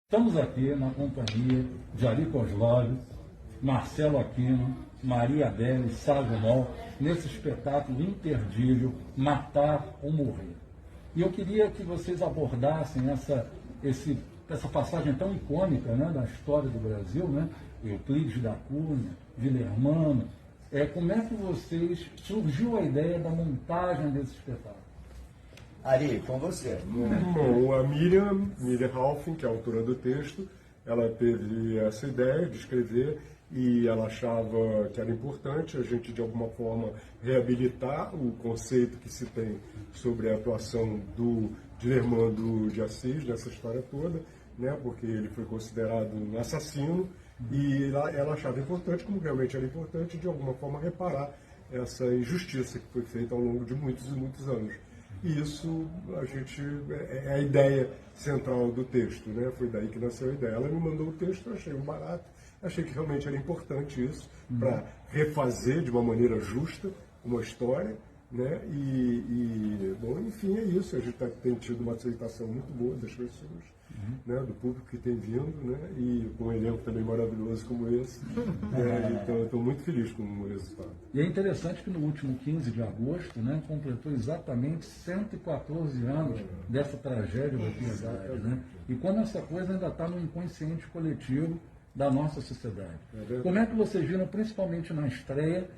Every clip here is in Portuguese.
Estamos aqui na companhia de Ari Kozlov, Marcelo Aquino, Maria Adele, Sávio Mol, nesse espetáculo imperdível, Matar ou Morrer. E eu queria que vocês abordassem essa passagem tão icônica, né, da história do Brasil, né, Euclides da Cunha, Vilermano. Como é que vocês surgiu a ideia da montagem desse espetáculo? Ari, com você. Bom, a Miriam Halfing, que é a autora do texto, ela teve essa ideia de escrever e ela achava que era importante a gente, de alguma forma, reabilitar o conceito que se tem sobre a atuação do Dilermando de Assis nessa história toda, né, porque ele foi considerado um assassino e ela achava importante, como realmente era importante, de alguma forma reparar essa injustiça que foi feita ao longo de muitos e muitos anos. E isso é a ideia central do texto, né? Foi daí que nasceu a ideia. Ela me mandou o texto, eu achei um barato, achei que realmente era importante isso, para refazer de uma maneira justa uma história, né? Bom, enfim, é isso. A gente tem tido uma aceitação muito boa das pessoas, né? Do público que tem vindo, né? E com um elenco também maravilhoso como esse. Então, eu estou muito feliz com o resultado. E é interessante que no último 15 de agosto, né, completou exatamente 114 anos dessa tragédia da Piedade, né? E como essa coisa ainda está no inconsciente coletivo da nossa sociedade. Como é que vocês viram, principalmente na estreia,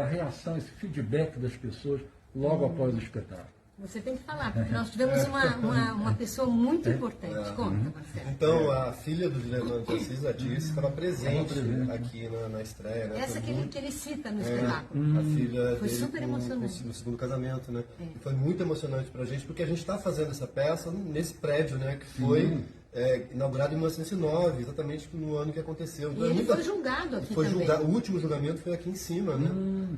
a reação, esse feedback das pessoas logo após o espetáculo? Você tem que falar, porque nós tivemos uma pessoa muito importante. Conta, Marcelo. Então, a filha do Dilermando de Assis, a Dirce, estava presente aqui na estreia. Né? Essa que ele cita no espetáculo. A filha foi dele super emocionante. no segundo casamento, né? E foi muito emocionante pra gente, porque a gente está fazendo essa peça nesse prédio, né? Que foi inaugurado em 1909, exatamente no ano que aconteceu. Então, e ele foi julgado aqui também. O último julgamento foi aqui em cima, né?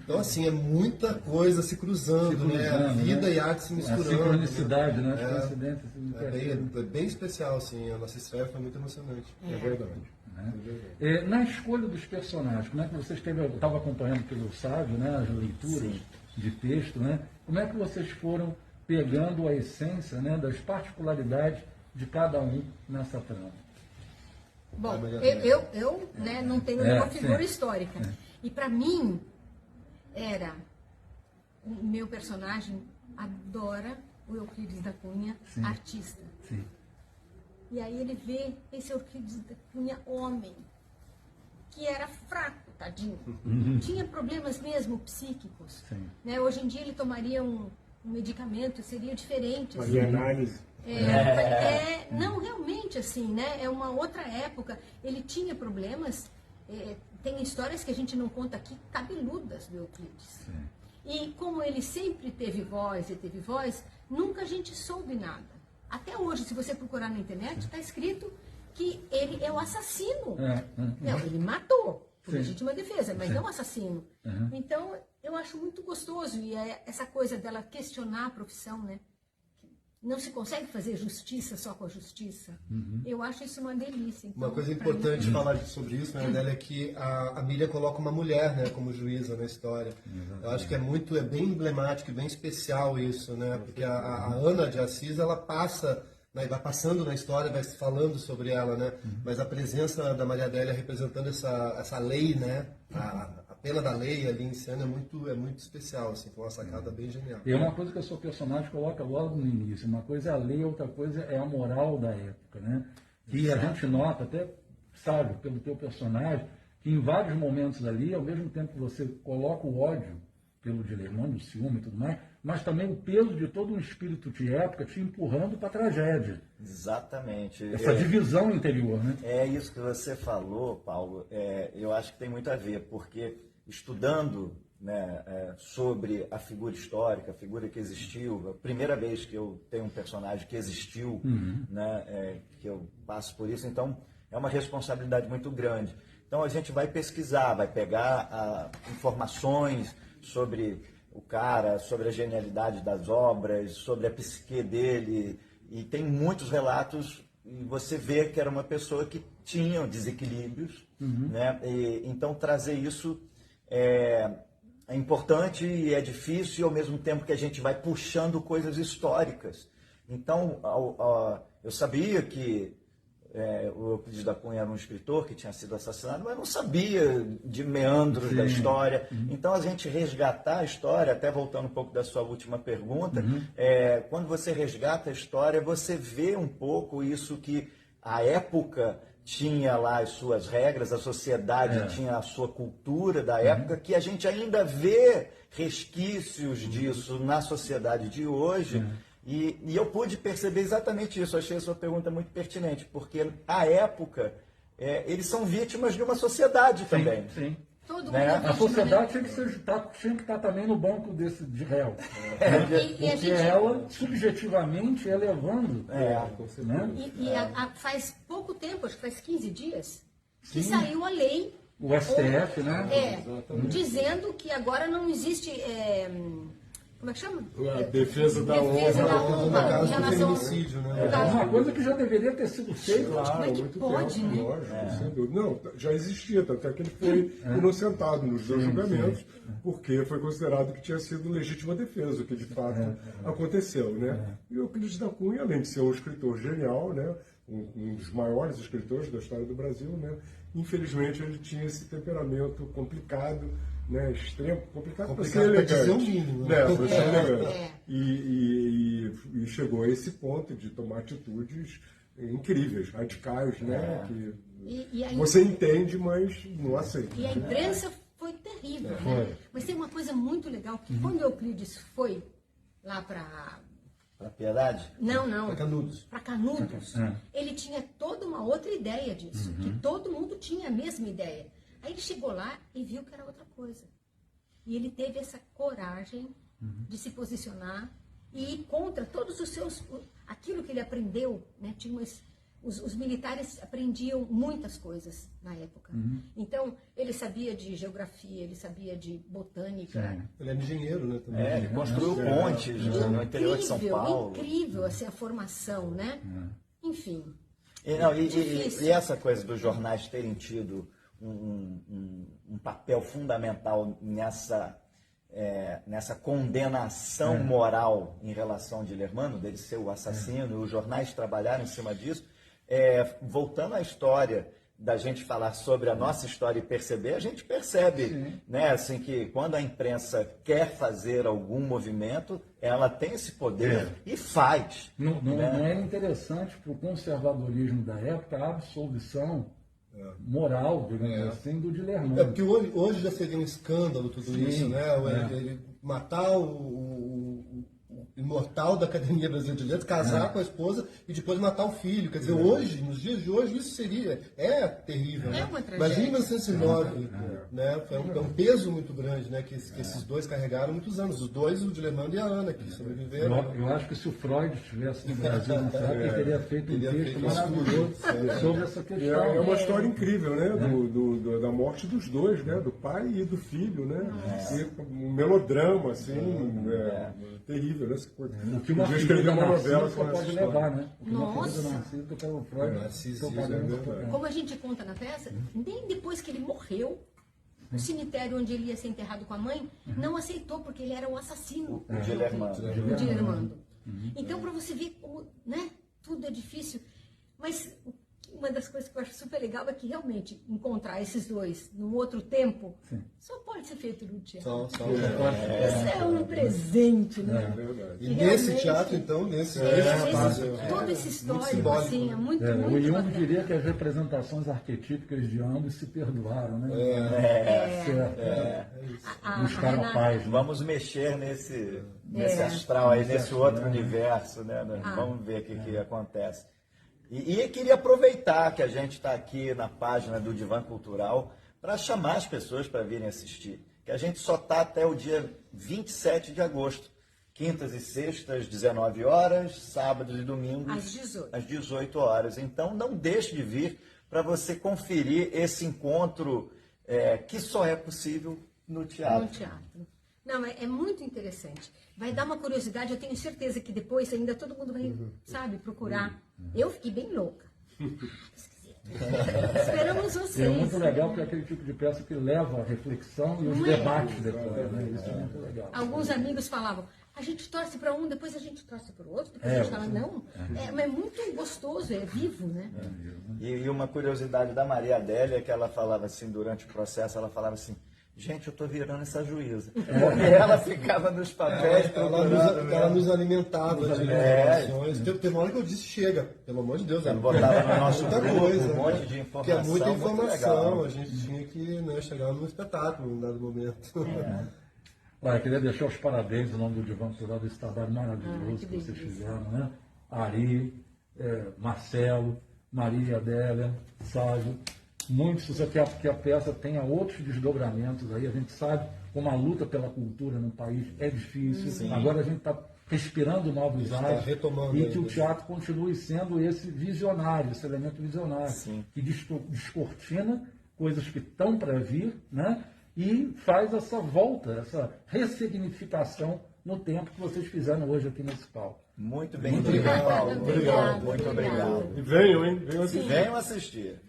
Então, assim, é muita coisa se cruzando, né? A vida e a arte se misturando. A sincronicidade, né? As coincidências. É bem especial, assim. A nossa estreia foi muito emocionante. É verdade. Na escolha dos personagens, como é que vocês eu estava acompanhando pelo Sávio, né, as leituras de texto, né? Como é que vocês foram pegando a essência, né, das particularidades de cada um nessa trama? Bom, eu né, não tenho nenhuma figura histórica. E para mim, o meu personagem adora o Euclides da Cunha, artista. Sim. E aí ele vê esse Euclides da Cunha homem, que era fraco, tadinho. Tinha problemas mesmo psíquicos. Né? Hoje em dia ele tomaria um medicamento, seria diferente. Fazia análise. Não, realmente, assim, né? É uma outra época. Ele tinha problemas, tem histórias que a gente não conta aqui, cabeludas do Euclides. E como ele sempre teve voz, nunca a gente soube nada. Até hoje, se você procurar na internet, está escrito que ele é o assassino. Não, ele matou, por legítima defesa, mas não assassino. Então, eu acho muito gostoso, e essa coisa dela questionar a profissão, né? Não se consegue fazer justiça só com a justiça. Eu acho isso uma delícia. Então, uma coisa importante falar sobre isso, né, Adélia, é que a Miriam coloca uma mulher, né, como juíza na história. Eu acho que é bem emblemático e bem especial isso, né, porque a Ana de Assis, ela passa, né, vai passando na história, vai falando sobre ela, né, mas a presença da Maria Adélia representando essa lei, né, a pena da lei ali em cena é muito especial, assim, foi uma sacada bem genial. E é uma coisa que o seu personagem coloca logo no início, uma coisa é a lei, outra coisa é a moral da época, né? Que a gente nota, até sabe, pelo teu personagem, que em vários momentos ali, ao mesmo tempo que você coloca o ódio pelo Dilermando, o ciúme e tudo mais, mas também o peso de todo um espírito de época te empurrando para a tragédia. Exatamente. Essa divisão interior, né? É isso que você falou, Paulo, eu acho que tem muito a ver, porque estudando, né, sobre a figura histórica, a figura que existiu, a primeira vez que eu tenho um personagem que existiu, né, que eu passo por isso, então é uma responsabilidade muito grande. Então a gente vai pesquisar, vai pegar informações sobre o cara, sobre a genialidade das obras, sobre a psique dele, e tem muitos relatos, e você vê que era uma pessoa que tinha desequilíbrios, né? Então trazer isso é importante e é difícil, e ao mesmo tempo que a gente vai puxando coisas históricas. Então, eu sabia que o Euclides da Cunha era um escritor que tinha sido assassinado, mas não sabia de meandros da história. Então, a gente resgatar a história, até voltando um pouco da sua última pergunta, quando você resgata a história, você vê um pouco isso que a época tinha lá as suas regras, a sociedade tinha a sua cultura da época, que a gente ainda vê resquícios disso na sociedade de hoje. E eu pude perceber exatamente isso. Achei a sua pergunta muito pertinente, porque à época eles são vítimas de uma sociedade também. Sim. Todo mundo Né? é A vítima, sociedade né? tinha que estar também no banco de réu. E a Porque gente- ela, subjetivamente, é levando. Né? Faz pouco tempo, acho que faz 15 dias, que Sim. saiu a lei. O STF, né? Dizendo que agora não existe. Como é que chama? A defesa da Defesa da honra. honra No caso em do relação feminicídio, né? no caso- Uma coisa que já deveria ter sido feita. Como é Claro, que muito pode, tempo, né? lógico, sem dúvida. Não, já existia, tanto é que ele foi inocentado nos dois julgamentos, porque foi considerado que tinha sido legítima defesa, o que de fato aconteceu, né? E o Euclides da Cunha, além de ser um escritor genial, né? Um dos maiores escritores da história do Brasil, né? Infelizmente ele tinha esse temperamento complicado, né? Extremo, complicado para ser Complicado pra elegante. dizer o mínimo, né? Para ser elegante. É. E chegou a esse ponto de tomar atitudes incríveis, radicais, né? Que E aí- você entende, mas não aceita. E a imprensa foi terrível, né? Mas tem uma coisa muito legal, que quando Euclides foi lá para... Para Piedade? Não. Pra Canudos. Para Canudos, ele tinha toda uma outra ideia disso, que todo mundo tinha a mesma ideia. Aí ele chegou lá e viu que era outra coisa. E ele teve essa coragem de se posicionar e ir contra todos os seus... Aquilo que ele aprendeu, né? Os militares aprendiam muitas coisas na época. Então, ele sabia de geografia, ele sabia de botânica. Ele era engenheiro, né? Também. Ele construiu pontes no interior de São Paulo. Incrível, assim, a formação, né? Enfim. E essa coisa dos jornais terem tido um papel fundamental nessa condenação moral em relação ao Dilermano, dele ser o assassino, e os jornais trabalharam em cima disso. Voltando à história da gente falar sobre a nossa história e perceber, a gente percebe, né, assim, que quando a imprensa quer fazer algum movimento, ela tem esse poder e faz. Não é interessante para o conservadorismo da época a absolvição moral, digamos assim, do Dilermano. Porque hoje já seria um escândalo tudo isso, né? Ele matar o imortal da Academia Brasileira de Letras, casar com a esposa e depois matar o filho. Quer dizer, hoje, nos dias de hoje, isso seria... É terrível, né? uma tragédia. Imagina em 1909, né? Foi um peso muito grande, né? Que esses dois carregaram muitos anos. Os dois, o Dilermano e a Ana, que sobreviveram. Eu acho que se o Freud estivesse no Brasil nessa época, ele teria feito um texto feito um maravilhoso estudo, sobre essa questão. É uma história incrível, né? Da morte dos dois, né? Do pai e do filho, né? E um melodrama, assim, terrível, né? O que uma Podia figura escrever uma novela narcísica com essa pode história. levar, né? O que uma Nossa. figura narcísica pelo Freud Narciso, propaganda é do verdade. papel. Como a gente conta na peça, nem depois que ele morreu, o cemitério onde ele ia ser enterrado com a mãe, não aceitou, porque ele era o assassino. O Dilermano. O Dilermano. Então, para você ver como, né, tudo é difícil. Mas uma das coisas que eu acho super legal é que realmente encontrar esses dois num outro tempo só pode ser feito no teatro. Isso é um presente, né? E nesse teatro, então, nesse espaço. Todo esse histórico, simbólico, assim, é muito, O muito Jung bacana. diria que as representações arquetípicas de ambos se perdoaram, né? A Buscaram a Renata- paz. né? Vamos mexer nesse astral aí, nesse outro universo, né? Vamos ver o que acontece. E queria aproveitar que a gente está aqui na página do Divã Cultural para chamar as pessoas para virem assistir. Que a gente só está até o dia 27 de agosto. Quintas e sextas, 19 horas, sábados e domingos, Às 18. às 18 horas. Então, não deixe de vir para você conferir esse encontro que só é possível no teatro. No teatro. Não, é muito interessante. Vai dar uma curiosidade, eu tenho certeza que depois ainda todo mundo vai, sabe, procurar. Eu fiquei bem louca. Esperamos vocês. E é muito legal porque é aquele tipo de peça que leva a reflexão e os Não é? debates depois. Né? Isso é muito legal. Alguns amigos falavam, a gente torce para um, depois a gente torce para o outro, depois a gente fala não. Mas é muito gostoso, é vivo, né? E uma curiosidade da Maria Adélia, que ela falava assim, durante o processo, ela falava assim, gente, eu tô virando essa juíza. Porque ela ficava nos papéis Ela nos alimentava de informações. Teve uma hora que eu disse, chega, pelo amor de Deus. Ela botava no nosso muita grupo coisa, um monte né? de Porque é muita informação, muito informação, legal. a gente tinha que, né, chegar no espetáculo em dado momento. Olha, eu queria deixar os parabéns em nome do Divã Cultural desse trabalho maravilhoso que que vocês delícia. fizeram, né? Ari, Marcelo, Maria Adélia, Sávio. Muito sucesso, que a peça tenha outros desdobramentos aí. A gente sabe como a luta pela cultura no país é difícil. Sim. Agora a gente está respirando novos Está ares retomando e ainda. que o teatro continue sendo esse visionário, esse elemento visionário, Sim. que descortina coisas que estão para vir, né? E faz essa volta, essa ressignificação no tempo que vocês fizeram hoje aqui nesse palco. Muito bem, Muito obrigado, obrigado. Paulo. Obrigado, Muito obrigado. obrigado. E venham, hein? Venham assistir. Venham assistir.